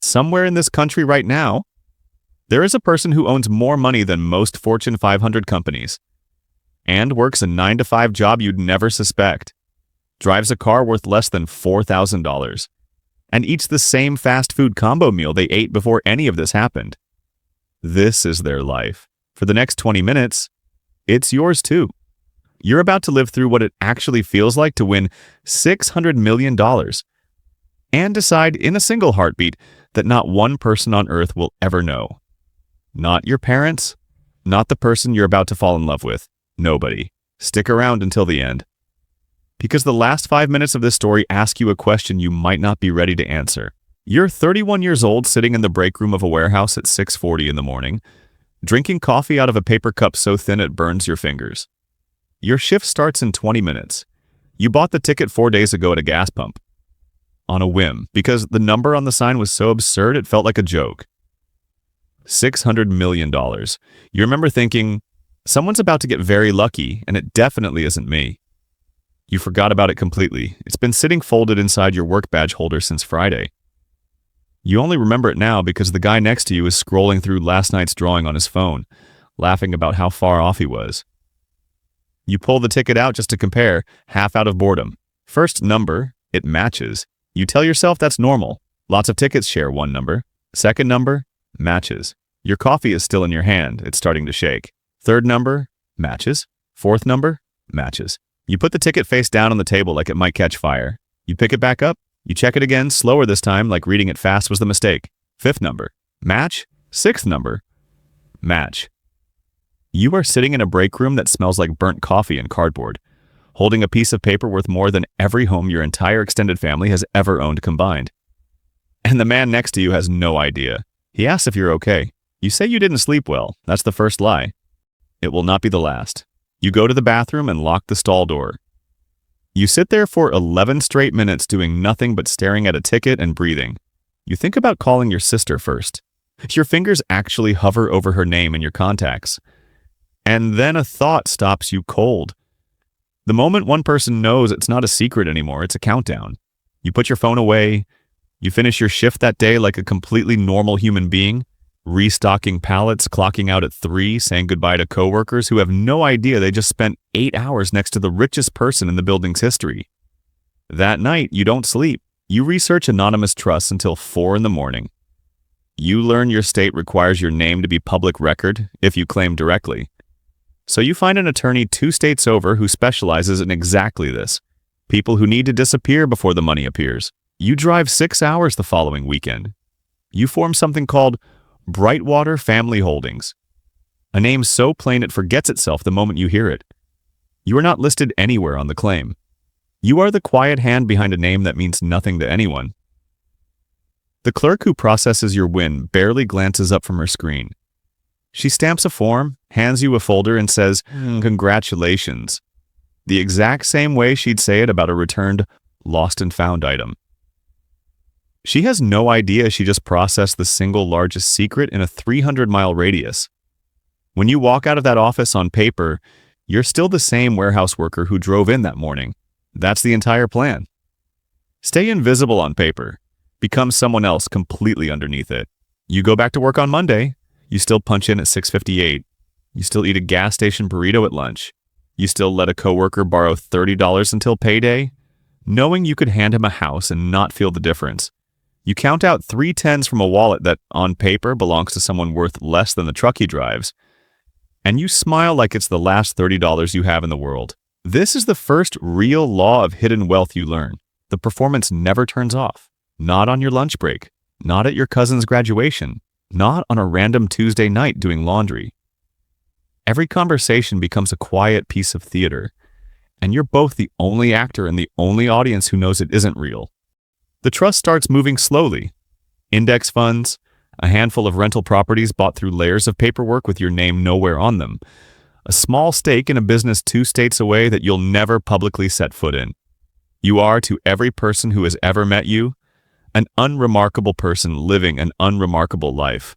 Somewhere in this country right now, there is a person who owns more money than most Fortune 500 companies and works a 9-to-5 job you'd never suspect, drives a car worth less than $4,000, and eats the same fast food combo meal they ate before any of this happened. This is their life. For the next 20 minutes, it's yours too. You're about to live through what it actually feels like to win $600 million and decide in a single heartbeat that not one person on earth will ever know. Not your parents, not the person you're about to fall in love with. Nobody. Stick around until the end. Because the last 5 minutes of this story ask you a question you might not be ready to answer. You're 31 years old sitting in the break room of a warehouse at 6:40 in the morning, drinking coffee out of a paper cup so thin it burns your fingers. Your shift starts in 20 minutes. You bought the ticket 4 days ago at a gas pump. On a whim, because the number on the sign was so absurd it felt like a joke. $600 million. You remember thinking, someone's about to get very lucky, and it definitely isn't me. You forgot about it completely. It's been sitting folded inside your work badge holder since Friday. You only remember it now because the guy next to you is scrolling through last night's drawing on his phone, laughing about how far off he was. You pull the ticket out just to compare, half out of boredom. First number, it matches. You tell yourself that's normal. Lots of tickets share one number. Second number, matches. Your coffee is still in your hand. It's starting to shake. Third number, matches. Fourth number, matches. You put the ticket face down on the table like it might catch fire. You pick it back up. You check it again, slower this time, like reading it fast was the mistake. Fifth number, match. Sixth number, match. You are sitting in a break room that smells like burnt coffee and cardboard, holding a piece of paper worth more than every home your entire extended family has ever owned combined. And the man next to you has no idea. He asks if you're okay. You say you didn't sleep well. That's the first lie. It will not be the last. You go to the bathroom and lock the stall door. You sit there for 11 straight minutes doing nothing but staring at a ticket and breathing. You think about calling your sister first. Your fingers actually hover over her name in your contacts. And then a thought stops you cold. The moment one person knows it's not a secret anymore, it's a countdown. You put your phone away. You finish your shift that day like a completely normal human being, restocking pallets, clocking out at 3, saying goodbye to coworkers who have no idea they just spent 8 hours next to the richest person in the building's history. That night, you don't sleep. You research anonymous trusts until 4 in the morning. You learn your state requires your name to be public record if you claim directly. So you find an attorney 2 states over who specializes in exactly this. People who need to disappear before the money appears. You drive 6 hours the following weekend. You form something called Brightwater Family Holdings, a name so plain it forgets itself the moment you hear it. You are not listed anywhere on the claim. You are the quiet hand behind a name that means nothing to anyone. The clerk who processes your win barely glances up from her screen. She stamps a form, hands you a folder, and says, "Congratulations," the exact same way she'd say it about a returned lost and found item. She has no idea she just processed the single largest secret in a 300-mile radius. When you walk out of that office on paper, you're still the same warehouse worker who drove in that morning. That's the entire plan. Stay invisible on paper. Become someone else completely underneath it. You go back to work on Monday. You still punch in at 6:58. You still eat a gas station burrito at lunch. You still let a coworker borrow $30 until payday, knowing you could hand him a house and not feel the difference. You count out 3 tens from a wallet that, on paper, belongs to someone worth less than the truck he drives, and you smile like it's the last $30 you have in the world. This is the first real law of hidden wealth you learn. The performance never turns off. Not on your lunch break. Not at your cousin's graduation. Not on a random Tuesday night doing laundry. Every conversation becomes a quiet piece of theater, and you're both the only actor and the only audience who knows it isn't real. The trust starts moving slowly. Index funds, a handful of rental properties bought through layers of paperwork with your name nowhere on them, a small stake in a business 2 states away that you'll never publicly set foot in. You are, to every person who has ever met you, an unremarkable person living an unremarkable life.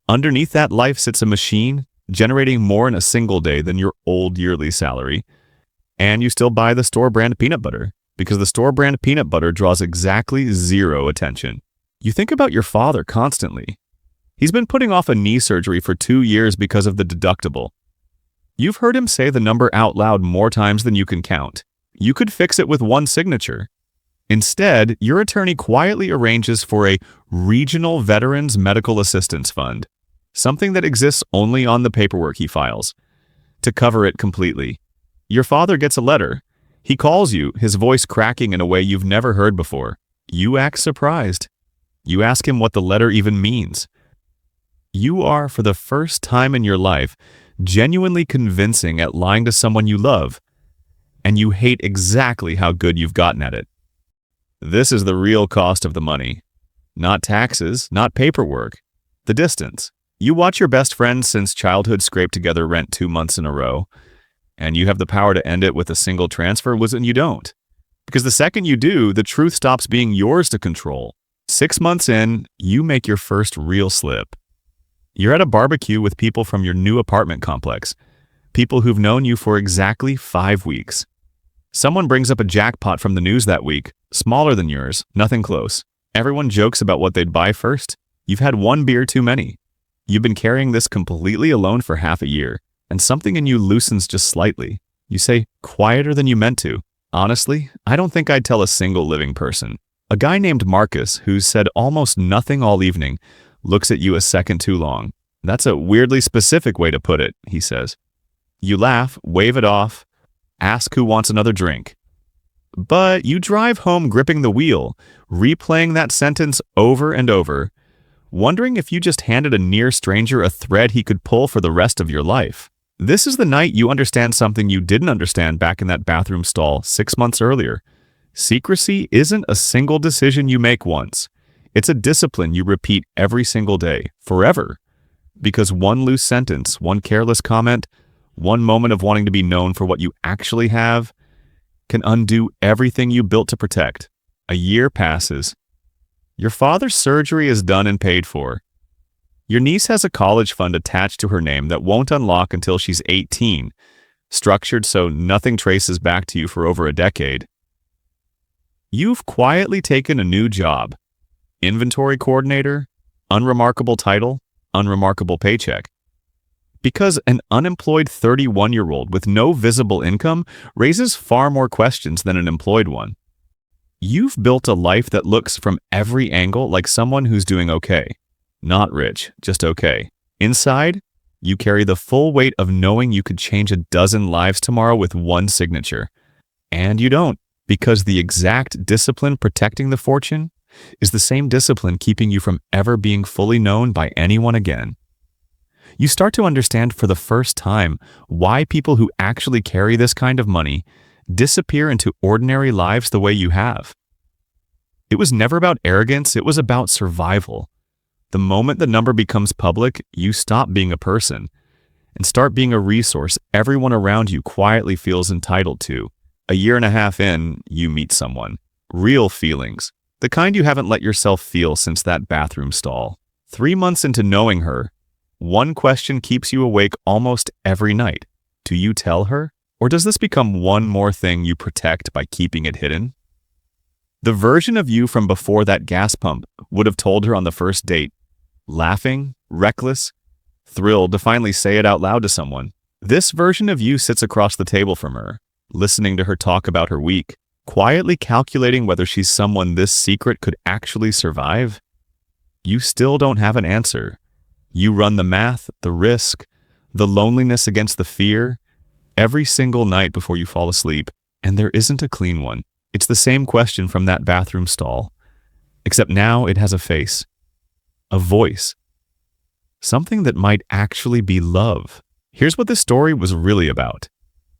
Underneath that life sits a machine generating more in a single day than your old yearly salary, and you still buy the store brand peanut butter because the store brand peanut butter draws exactly 0 attention. You think about your father constantly. He's been putting off a knee surgery for 2 years because of the deductible. You've heard him say the number out loud more times than you can count. You could fix it with one signature. Instead, your attorney quietly arranges for a Regional Veterans Medical Assistance Fund, something that exists only on the paperwork he files, to cover it completely. Your father gets a letter. He calls you, his voice cracking in a way you've never heard before. You act surprised. You ask him what the letter even means. You are, for the first time in your life, genuinely convincing at lying to someone you love, and you hate exactly how good you've gotten at it. This is the real cost of the money. Not taxes, not paperwork. The distance. You watch your best friend since childhood scrape together rent 2 months in a row, and you have the power to end it with a single transfer, and you don't. Because the second you do, the truth stops being yours to control. 6 months in, you make your first real slip. You're at a barbecue with people from your new apartment complex, people who've known you for exactly 5 weeks. Someone brings up a jackpot from the news that week, smaller than yours, nothing close. Everyone jokes about what they'd buy first. You've had 1 beer too many. You've been carrying this completely alone for half a year, and something in you loosens just slightly. You say, quieter than you meant to. Honestly, I don't think I'd tell a single living person. A guy named Marcus, who's said almost nothing all evening, looks at you a second too long. That's a weirdly specific way to put it, he says. You laugh, wave it off, ask who wants another drink. But you drive home gripping the wheel, replaying that sentence over and over, wondering if you just handed a near stranger a thread he could pull for the rest of your life. This is the night you understand something you didn't understand back in that bathroom stall 6 months earlier. Secrecy isn't a single decision you make once. It's a discipline you repeat every single day, forever. Because one loose sentence, one careless comment, one moment of wanting to be known for what you actually have, can undo everything you built to protect. A year passes. Your father's surgery is done and paid for. Your niece has a college fund attached to her name that won't unlock until she's 18, structured so nothing traces back to you for over a decade. You've quietly taken a new job. Inventory coordinator, unremarkable title, unremarkable paycheck. Because an unemployed 31-year-old with no visible income raises far more questions than an employed one. You've built a life that looks from every angle like someone who's doing okay. Not rich, just okay. Inside, you carry the full weight of knowing you could change a dozen lives tomorrow with one signature. And you don't, because the exact discipline protecting the fortune is the same discipline keeping you from ever being fully known by anyone again. You start to understand for the first time why people who actually carry this kind of money disappear into ordinary lives the way you have. It was never about arrogance, it was about survival. The moment the number becomes public, you stop being a person and start being a resource everyone around you quietly feels entitled to. A year and a half in, you meet someone. Real feelings. The kind you haven't let yourself feel since that bathroom stall. 3 months into knowing her, one question keeps you awake almost every night. Do you tell her? Or does this become one more thing you protect by keeping it hidden? The version of you from before that gas pump would have told her on the first date, laughing, reckless, thrilled to finally say it out loud to someone. This version of you sits across the table from her, listening to her talk about her week, quietly calculating whether she's someone this secret could actually survive. You still don't have an answer. You run the math, the risk, the loneliness against the fear, every single night before you fall asleep, and there isn't a clean one. It's the same question from that bathroom stall, except now it has a face, a voice, something that might actually be love. Here's what this story was really about.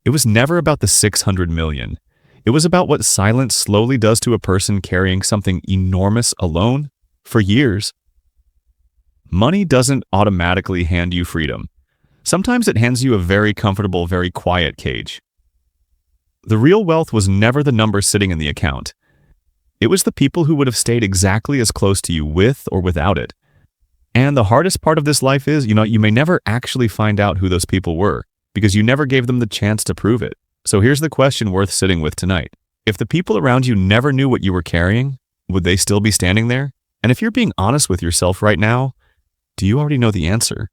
It was never about the 600 million. It was about what silence slowly does to a person carrying something enormous alone for years. Money doesn't automatically hand you freedom. Sometimes it hands you a very comfortable, very quiet cage. The real wealth was never the number sitting in the account. It was the people who would have stayed exactly as close to you with or without it. And the hardest part of this life is, you may never actually find out who those people were because you never gave them the chance to prove it. So here's the question worth sitting with tonight. If the people around you never knew what you were carrying, would they still be standing there? And if you're being honest with yourself right now, do you already know the answer?